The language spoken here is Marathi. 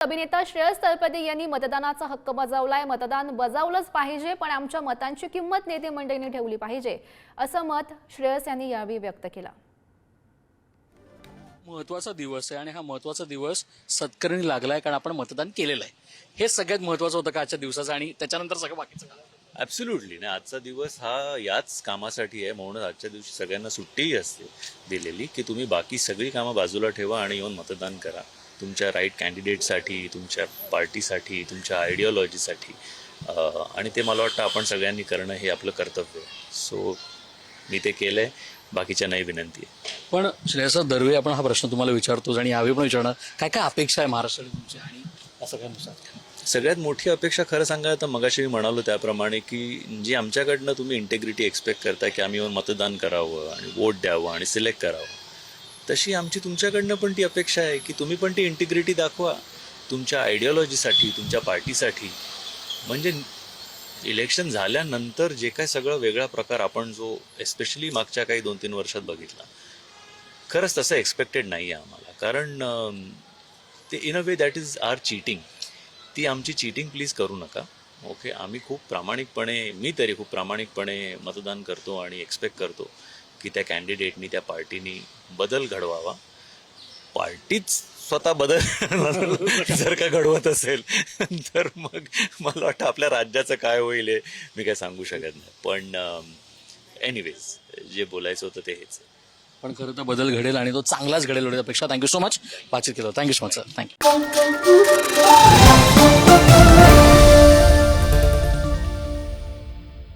अभिनेता श्रेयस तळपदे यांनी मतदानाचा हक्क बजावलाय. मतदान बजावलंच पाहिजे, पण आमच्या मतांची किंमत नेते मंडळींनी ठेवली पाहिजे, असं मत श्रेयस यांनी यावेळी व्यक्त केलं. महत्त्वाचा दिवस आहे आणि हा महत्त्वाचा दिवस सत्कारणी लागलाय, कारण आपण मतदान केलेलं आहे. हे सगळ्यात महत्त्वाचं होतं का आजच्या दिवसाचं, आणि त्याच्यानंतर सगळं बाकीचं का? ॲब्सोल्युटली ना, आजचा दिवस हा याच कामासाठी आहे. म्हणून आजच्या दिवशी सगळ्यांना सुट्टीही असते दिलेली, की तुम्ही बाकी सगळी कामं बाजूला ठेवा आणि येऊन मतदान करा तुमच्या राईट कॅन्डिडेटसाठी, तुमच्या पार्टीसाठी, तुमच्या आयडिओलॉजीसाठी. आणि ते मला वाटतं आपण सगळ्यांनी करणं हे आपलं कर्तव्य आहे. सो मी ते केलं आहे, बाकीच्या नाही विनंती आहे. पण श्रेयसा, दरवेळी आपण हा प्रश्न तुम्हाला विचारतोच आणि यावेळी पण विचारणार, काय काय अपेक्षा आहे महाराष्ट्राने तुमची आणि असं काय नुसार? सगळ्यात मोठी अपेक्षा खरं सांगायला तर मगाशी मी म्हणालो त्याप्रमाणे, की जी आमच्याकडनं तुम्ही इंटेग्रिटी एक्सपेक्ट करता, की आम्ही येऊन मतदान करावं आणि वोट द्यावं आणि सिलेक्ट करावं, तशी आमची तुमच्याकडनं पण ती अपेक्षा आहे की तुम्ही पण ती इंटिग्रिटी दाखवा तुमच्या आयडिओलॉजीसाठी, तुमच्या पार्टीसाठी. म्हणजे इलेक्शन झाल्यानंतर जे काय सगळं वेगळा प्रकार आपण जो एस्पेशली मागच्या काही 2-3 वर्षात बघितला, खरंच तसं एक्सपेक्टेड नाही आहे आम्हाला. कारण ते in a way that is our cheating. ती आमची चीटिंग प्लीज करू नका. ओके, आम्ही खूप प्रामाणिकपणे, मी तरी खूप प्रामाणिकपणे मतदान करतो आणि एक्सपेक्ट करतो की त्या कॅन्डिडेटनी, त्या पार्टीनी बदल घडवावा. पार्टीच स्वतः बदल जर का घडवत असेल तर मग मला वाटतं आपल्या राज्याचं काय होईल हे मी काय सांगू शकत नाही. पण एनिवेज, जे बोलायचं होतं ते हेच. पण खरं तर बदल घडेल आणि तो चांगलाच घडेल एवढी अपेक्षा. Thank you so much. बातचीत केलं. Thank you so much sir. Thank you.